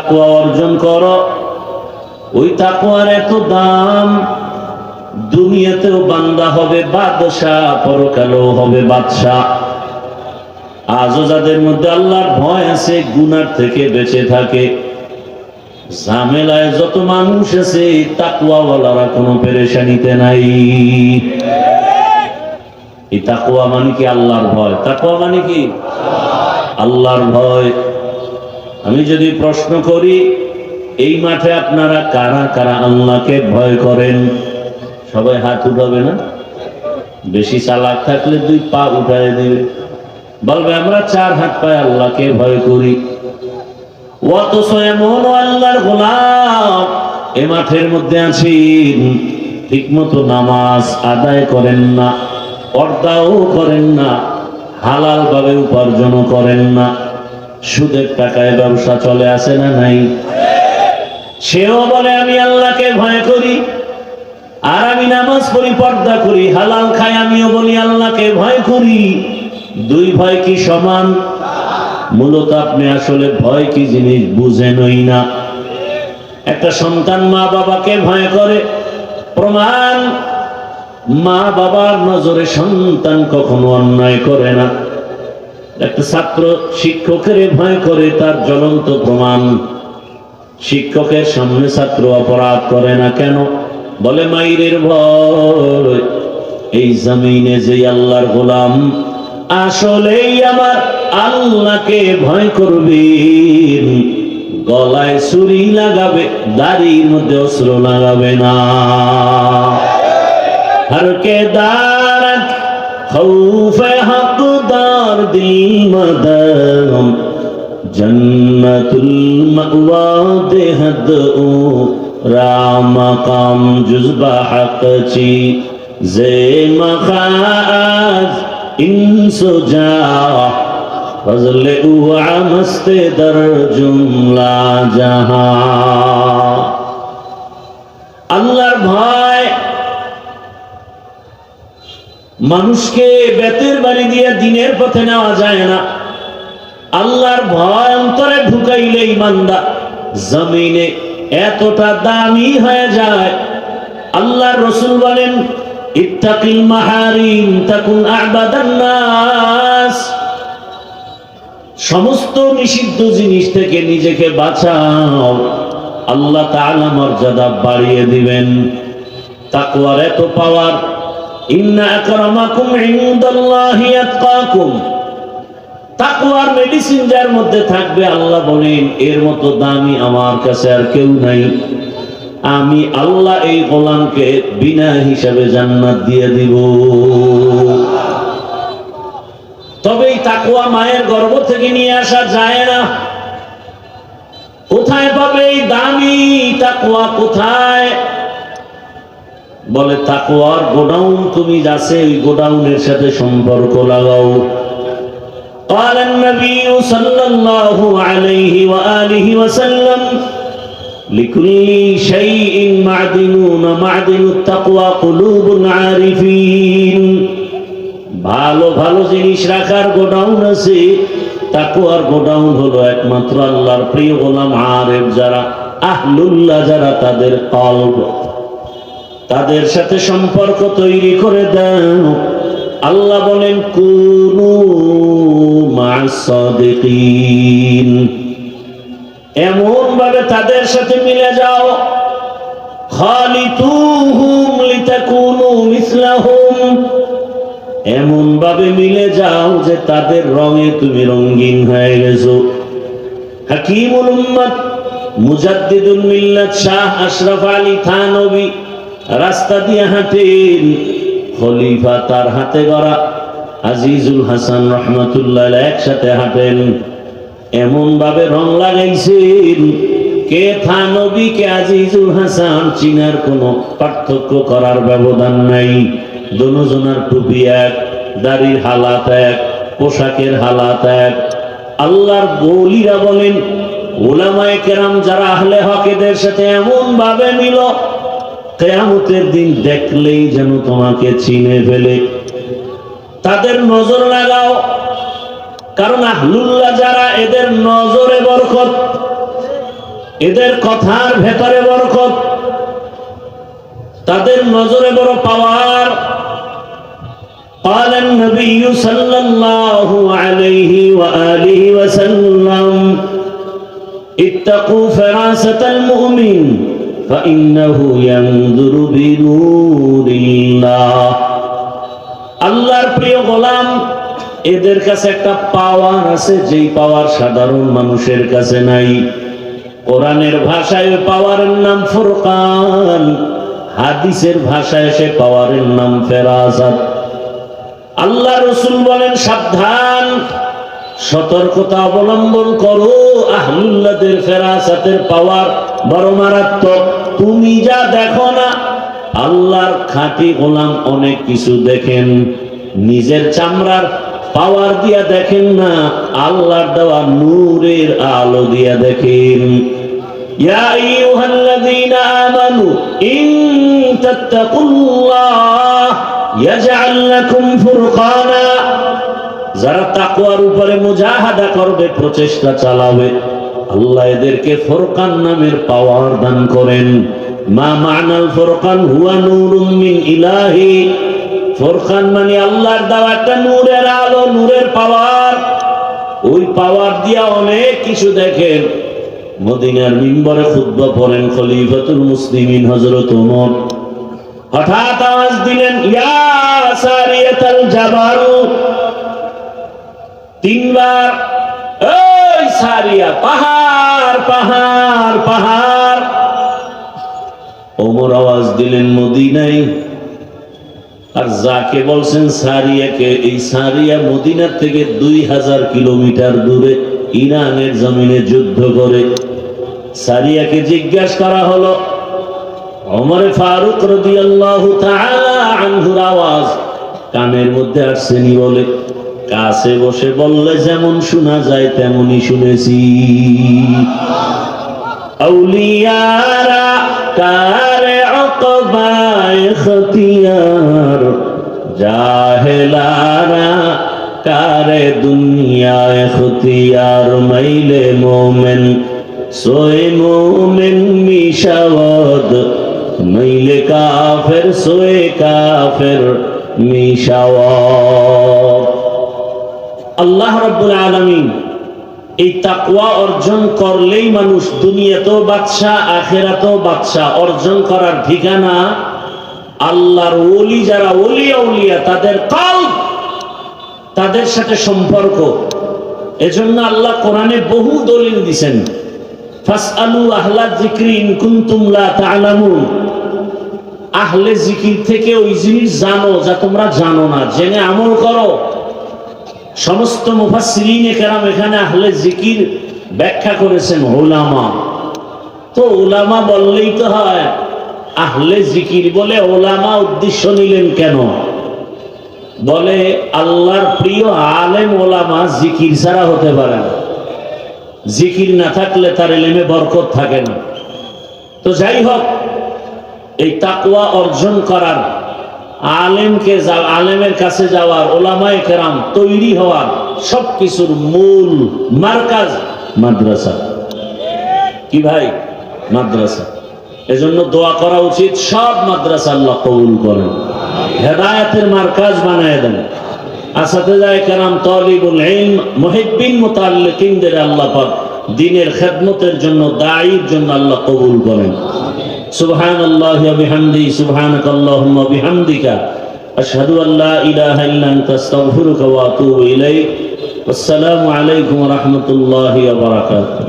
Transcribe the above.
তাকওয়া অর্জন করো। ওই তাকওয়ার এত দাম, দুনিয়াতেও বান্দা হবে বাদশাহ, পরকালেও হবে বাদশাহ। আজও যাদের মধ্যে আল্লাহর ভয় আছে, গুনার থেকে বেঁচে থাকে, ঝামেলায় যত মানুষ আছে, তাকওয়াওয়ালারা কোনো পেরেশানিতে নাই। এই তাকওয়া মানে কি? আল্লাহর ভয়। তাকওয়া মানে কি? আল্লাহর ভয়। আমি যদি প্রশ্ন করি, এই মাঠে আপনারা কারা কারা আল্লাহকে ভয় করেন? সবাই হাত উঠাবে না? বেশি চালাক থাকলে 2 পা উঠায় দেবে, বলবে আমরা 4 হাত পায়ে আল্লাহকে ভয় করি। অথচ এমন আল্লাহর গোলাম এ মাঠের মধ্যে আছেন, ঠিক মতো নামাজ আদায় করেন না, পর্দাও করেন না, হালাল ভাবে উপার্জনও করেন না, সুদের টাকায় ব্যবসা চলে আসে না নাই? সেও বলে আমি আল্লাহকে ভয় করি, আর আমি নামাজ পড়ি, পর্দা করি, হালাল খাই, আমিও বলি আল্লাহকে ভয় করি। 2 ভয় কি সমান? মূলত আপনি আসলে ভয় কি জিনিস বুঝেনই না। একটা সন্তান মা বাবাকে ভয় করে, প্রমাণ মা বাবার নজরে সন্তান কখনো অন্যায় করে না। একটা ছাত্র শিক্ষকের ভয় করে, তার জ্বলন্ত প্রমাণ শিক্ষকের সামনে ছাত্র অপরাধ করে না। কেন? বলে মাইরের ভয়। এই জমিনে যে আল্লাহর গোলাম আসলেই আমার আল্লাহকে ভয় করবে, গলায় ছুরি লাগাবে, দাড়ির মধ্যে অস্ত্র লাগাবে না। हर के दारक खौफ हकदार दिल मदम जन्नतुल मअवा देहद ओ रामकाम जुज़बा हक़ची जे मखाज इंसुजा फजले उआ मस्ते दर जुमला जहां। अल्लाहर भय মানুষকে বেতের বাড়ি দিয়ে দিনের পথে নেওয়া যায় না। আল্লাহর ভয় অন্তরে ঢুকাইলে ইমানদার জমিনে এতটা দামি হয়ে যায়। আল্লাহর রাসূল বলেন, ইত্তাকিল মাহারিম তাকুন আ'বাদান নাস। সমস্ত নিষিদ্ধ জিনিস থেকে নিজেকে বাঁচাও, আল্লাহ তাআলা মর্যাদা বাড়িয়ে দিবেন। তাকওয়ার এত পাওয়ার, ইন্না আকরামাকুম ইনদাল্লাহি আতকাকুম। তাকওয়ার মেডিসিন যার মধ্যে থাকবে, আল্লাহ বলেন এর মতো দামি আমার কাছে আর কেউ নাই। আমি আল্লাহ এই গোলামকে বিনা হিসাবে জান্নাত দিয়ে দিব। তবে এই তাকওয়া মায়ের গর্ভ থেকে নিয়ে আসা যায় না। কোথায় পাবে এই দামি তাকওয়া? কোথায়? বলে তাকওয়ার গোডাউন তুমি যাচ্ছে, ওই গোডাউনের সাথে সম্পর্ক লাগাও। قال النبي صلى الله عليه وآله وسلم لكل شيء معدنون معدن التقوى قلوب العارفين। ভালো ভালো জিনিস রাখার গোডাউন আছে, তাকওয়ার গোডাউন হলো একমাত্র আল্লাহর প্রিয় গোলাম আরেফ যারা, আহলুল্লাহ যারা, তাদের কলব, তাদের সাথে সম্পর্ক তৈরি করে দাও। আল্লাহ বলেন কুনু মা'আস সাদিকিন। এমন ভাবে তাদের সাথে মিলে যাও, খালিতুহুম লিতাকুনু মিসলাহুম। এমন ভাবে মিলে যাও যে তাদের রঙে তুমি রঙিন হয়ে গেছো। হাকিমুল উম্মত মুজাদ্দিদুল মিল্লাত শাহ আশরাফ আলী থানভী রাস্তা দিয়ে হাঁটেন, খলিফা তার হাতে গড়া আজিজুল হাসান রহমাতুল্লাহ আলাইহি একসাথে হাঁটেন। এমন ভাবে রং লাগাইছেন, কে থানভী কে আজিজুল হাসান চিনার কোনো পার্থক্য করার ব্যবধান নাই। দুজনের টুপি এক, দাড়ির হালাত এক, পোশাকের হালাত এক। আল্লাহর বলিরা বলেন, উলামায়ে কেরাম যারা আহলে হক, এদের সাথে এমন ভাবে মিল, কিয়ামতের দিন দেখলেই যেন তোমাকে চিনে ফেলে। তাদের নজর লাগাও, কারণ আহলুল্লাহ যারা, এদের নজরে বরকত। এদের কথার ভেতরে বরকত, তাদের নজরে বড় পাওয়ার। قال النبي صلى الله عليه وآله وسلم اتقوا فراسة المؤمن فإنه ينظر بنور الله। আল্লাহর প্রিয় গোলাম, এদের কাছে একটা পাওয়ার আছে, যেই পাওয়ার সাধারণ মানুষের কাছে নাই। কোরআনের ভাষায় পাওয়ারের নাম ফুরকান, হাদিসের ভাষায় সে পাওয়ারের নাম ফেরাসাত। আল্লাহ রাসূল বলেন, সাবধান, সতর্কতা অবলম্বন করো, আহলুল্লাহদের ফেরাসাতের পাওয়ার বড় মারাত্মক। তুমি যা দেখো না, আল্লাহর খাঁটি গোলাম অনেক কিছু দেখেন। নিজের চামড়ার পাওয়ার দিয়া দেখেন না, আল্লাহর দেওয়া নূরের আলো দিয়া দেখেন। ইয়া আইয়ুহাল্লাযীনা আমানু ইন তাত্তাকুল্লাহ ইয়াজআল লাকুম ফুরকানা। যারা তাকওয়ার উপরে মুজাহাদা করবে, প্রচেষ্টা চালাবে, আল্লাহ এদেরকে ফুরকান নামের পাওয়ার দান করেন। মা মা'নাল ফুরকান হুয়া নূরুম মিন ইলাহি। ফুরকান মানে আল্লাহর দেওয়া একটা নূরের আলো, নূরের পাওয়ার। ওই পাওয়ার দিয়া অনেক কিছু দেখেন। মদিনার মিম্বরে খুতবা পড়েন খলিফাতুল মুসলিমিন হযরত ওমর। হঠাৎ আওয়াজ দিলেন, ইয়া সারিয়াতাল জাবাল। তিনবার, এই সারিয়া, পাহাড় পাহাড় পাহাড়। ওমর আওয়াজ দিলেন, মদিনায়। আর যাকে বলছেন সারিয়াকে, এই সারিয়া মদিনার থেকে 2000 কিলোমিটার দূরে ইরানের জমিনে যুদ্ধ করে। সারিয়াকে জিজ্ঞাসা করা হলো। ওমরে ফারুক রাদিয়াল্লাহু তাআলা আনহুর আওয়াজ কানের মধ্যে আসছেনি বলে কাছে বসে বললে যেমন শোনা যায় তেমনই শুনেছি। আউলিয়ারা কারে উকবায়ে ইখতিয়ার, জাহেলারা কারে দুনিয়ায়ে ইখতিয়ার। মাইলে মোমেন সোয়ে মোমেন মিশাওয়াদ, মাইলে কাফের সোয়ে কাফের মিশাওয়াদ। আল্লাহ রাব্বুল আলামিন এই তাকওয়া অর্জন করলেই মানুষ দুনিয়াতেও বাদশা, আখিরাতেও বাদশা। অর্জন করার ঠিকানা আল্লাহর ওলি, যারা ওলি আউলিয়া, তাদের কলব, তাদের সাথে সম্পর্ক। এজন্য আল্লাহ কোরআনে বহু দলিল দিয়েছেন, ফাসআলু আহলা যিকরি ইন কুনতুম লা তা'লামুন। আহলে জিকির থেকে ওই জিনিস জানো যা তোমরা জানো না, জেনে আমল করো। সমস্ত মুফাসসিরিনে কেরাম এখানে আহলে জিকির ব্যাখ্যা করেছেন উলামা। তো উলামা বললেই তো হয়, আহলে জিকির বলে উলামা উদ্দেশ্য নিলেন কেন? বলে আল্লাহর প্রিয় আলেম উলামা জিকির ছাড়া হতে পারে না। জিকির না থাকলে তার ইলমে বরকত থাকে না। তো যাই হোক, এই তাকওয়া অর্জন করার, আলেমের কাছে যাওয়ার, ওলামায়ে কেরাম তৈরি হওয়ার সবকিছুর মূল মার্কাজ মাদ্রাসা। কি ভাই? মাদ্রাসা। এজন্য দোয়া করা উচিত সব মাদ্রাসা আল্লাহ কবুল করেন, হেদায়েতের মার্কাজ বানায় দেন। আসাতিজায়ে কেরাম, তালিবুল ইলম, মুহিব্বিন, মুতাআল্লিকিনদের আল্লাহ পাক দ্বীনের খেদমতের জন্য, দায়ীর জন্য আল্লাহ কবুল করেন। সুবহানাল্লাহি ওয়া বিহামদিহি, সুবহানাকাল্লাহুম্মা ওয়া বিহামদিকা, আশহাদু আল্লা ইলাহা ইল্লা আনতা, আস্তাগফিরুকা ওয়া আতুবু ইলাইক। আসসালামু আলাইকুম ওয়া রাহমাতুল্লাহি ওয়া বারাকাতুহু।